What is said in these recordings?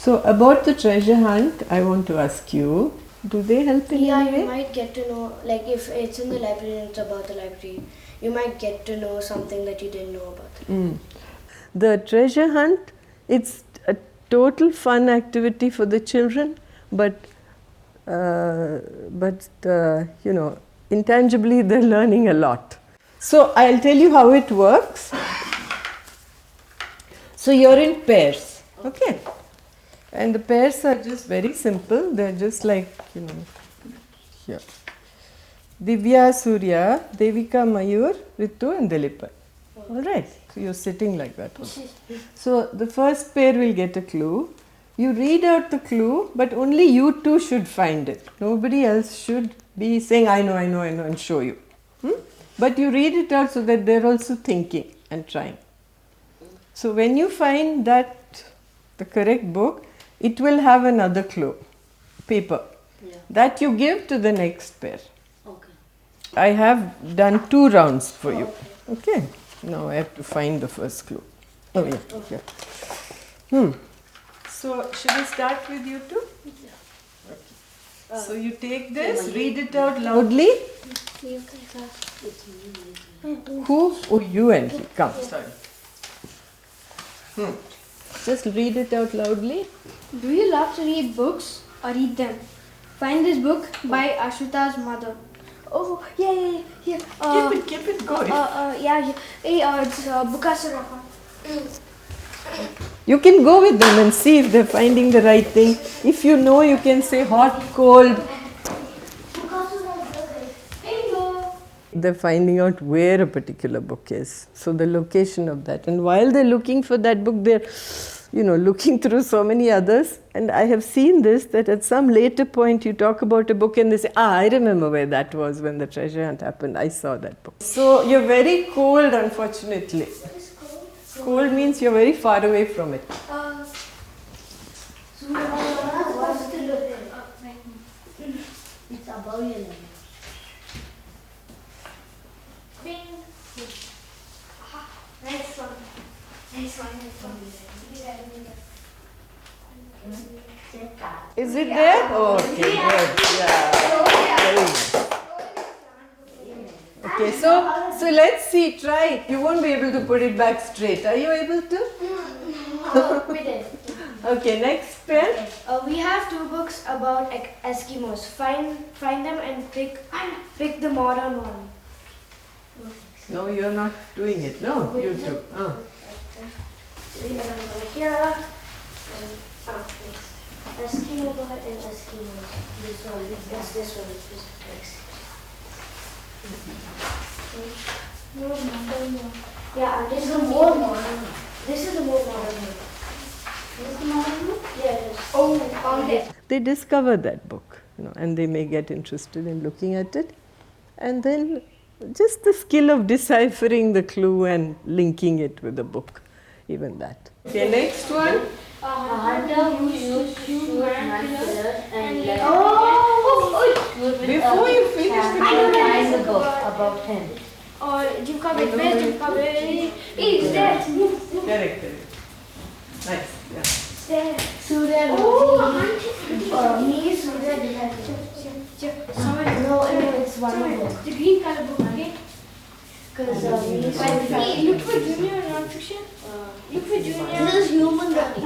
So about the treasure hunt, I want to ask you, do they help in Yeah, any you way? might get to know, like if it's in the library and it's about the library, you might get to know something that you didn't know about the library. The treasure hunt, it's a total fun activity for the children, but you know, intangibly they're learning a lot. So I'll tell you how it works. So you're in pairs, okay? And the pairs are just very simple. They're just like, you know, here. Divya, Surya, Devika, Mayur, Ritu and Dilipan. Alright, so you're sitting like that. So the first pair will get a clue. You read out the clue, but only you two should find it. Nobody else should be saying, I know, and show you. But you read it out so that they're also thinking and trying. So when you find that the correct book, it will have another clue, paper, that you give to the next pair. Okay. I have done 2 rounds for you. Okay. Now I have to find the first clue. Oh yeah. Okay. So should we start with you two? Okay. So you take this, read it out loudly. Who? Oh, you and he. Come. Sorry. Just read it out loudly. Do you love to read books or read them? Find this book by Ashuta's mother. Oh, yeah. Keep it going. It's Bukasura. You can go with them and see if they're finding the right thing. If you know, you can say hot, cold. They're finding out where a particular book is. So the location of that. And while they're looking for that book, they're, you know, looking through so many others. And I have seen this, that at some later point you talk about a book and they say, I remember where that was when the treasure hunt happened. I saw that book. So you're very cold, unfortunately. Cold means you're very far away from it. It's above your level. Next one. Is it there? Oh, okay, good. Yeah. Very nice. Okay, so let's see, try it. You won't be able to put it back straight. Are you able to? We did. Okay, next pair. We have 2 books about Eskimos. Find them and pick the modern one. No, you're not doing it. No, you do. Oh. Here. Eskimo bird and Eskimos. This one. That's this one. No, modern one. Yeah, this is the more modern one. This is the more modern one. This is the modern one? Yeah, it is. Oh, found it. They discover that book, you know, and they may get interested in looking at it. And then just the skill of deciphering the clue and linking it with the book, even that. Okay, next one. A hunter who shoots man killers and let Before you finish the clue, find the book about him. Or Jimka Bed. It's there. correct. Nice. Yeah. Surya. He is Surya. No, it's one more book. The green color book, okay? Because he is Surya. Hey, look for junior non-fiction. Look for junior. This is human learning.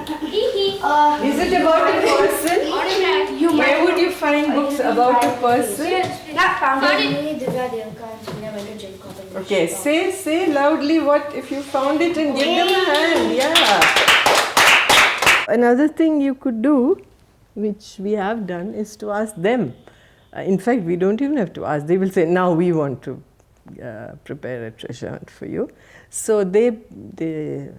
Is it about a person? Where would you find books about a person? Found it. Me, Divya, Devika and Surya went to Jim Corbin. Okay, say loudly what if you found it and give them a hand. Yeah. Another thing you could do, which we have done, is to ask them. In fact, we don't even have to ask. They will say, now we want to prepare a treasure hunt for you. So they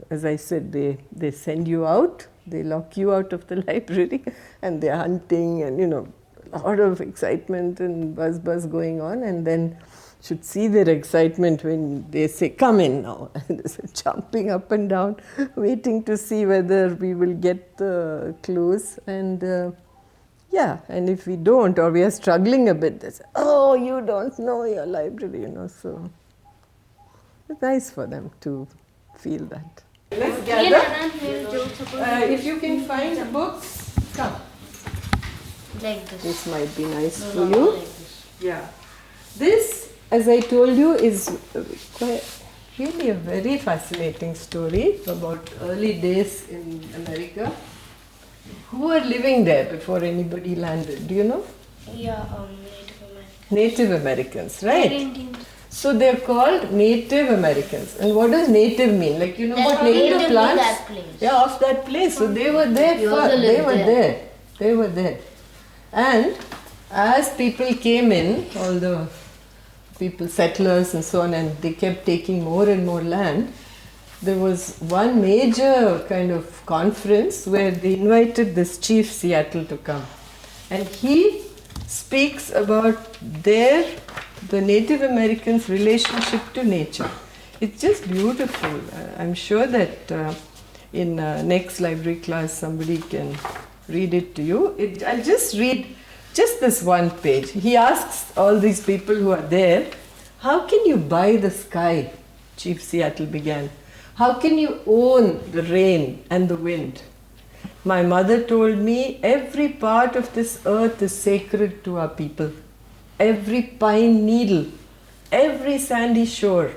as I said, they send you out, they lock you out of the library and they're hunting and, you know, a lot of excitement and buzz going on, and then should see their excitement when they say, come in now. And they're jumping up and down, waiting to see whether we will get the clues. And yeah, and if we don't, or we are struggling a bit, they say, oh, you don't know your library, you know. So it's nice for them to feel that. Let's gather. If you can find the books, come. Like this. This might be nice for you. Yeah. This, as I told you, is quite really a very fascinating story about early days in America. Who were living there before anybody landed? Do you know? Yeah, Native Americans, right? Indians. So they're called Native Americans. And what does native mean? Like, you know what native plants? That place. Yeah, of that place. So they were there first. They were there. They were there. And as people came in, all the people, settlers and so on, and they kept taking more and more land, there was one major kind of conference where they invited this chief Seattle to come. And he speaks about the Native Americans' relationship to nature. It's just beautiful. I'm sure that in next library class somebody can read it to you. I'll just read just this one page. He asks all these people who are there, how can you buy the sky? Chief Seattle began. How can you own the rain and the wind? My mother told me every part of this earth is sacred to our people. Every pine needle, every sandy shore,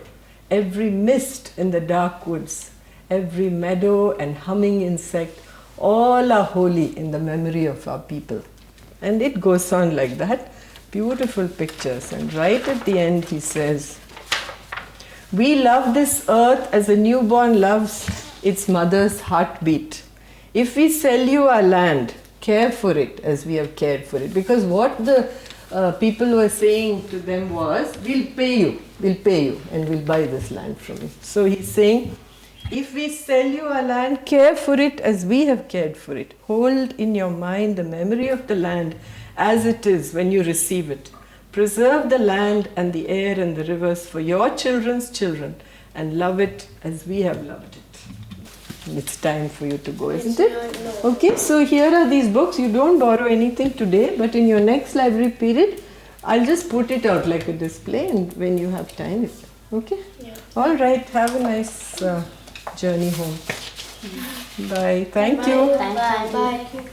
every mist in the dark woods, every meadow and humming insect, all are holy in the memory of our people. And it goes on like that. Beautiful pictures. And right at the end he says, we love this earth as a newborn loves its mother's heartbeat. If we sell you our land, care for it as we have cared for it. Because what the people were saying to them was, we'll pay you, and we'll buy this land from you. So he's saying, if we sell you our land, care for it as we have cared for it. Hold in your mind the memory of the land as it is when you receive it. Preserve the land and the air and the rivers for your children's children, and love it as we have loved it. And it's time for you to go, isn't it? Okay, so here are these books. You don't borrow anything today, but in your next library period, I'll just put it out like a display, and when you have time, okay? Yeah. All right, have a nice journey home. Bye. Thank you. Bye. Bye.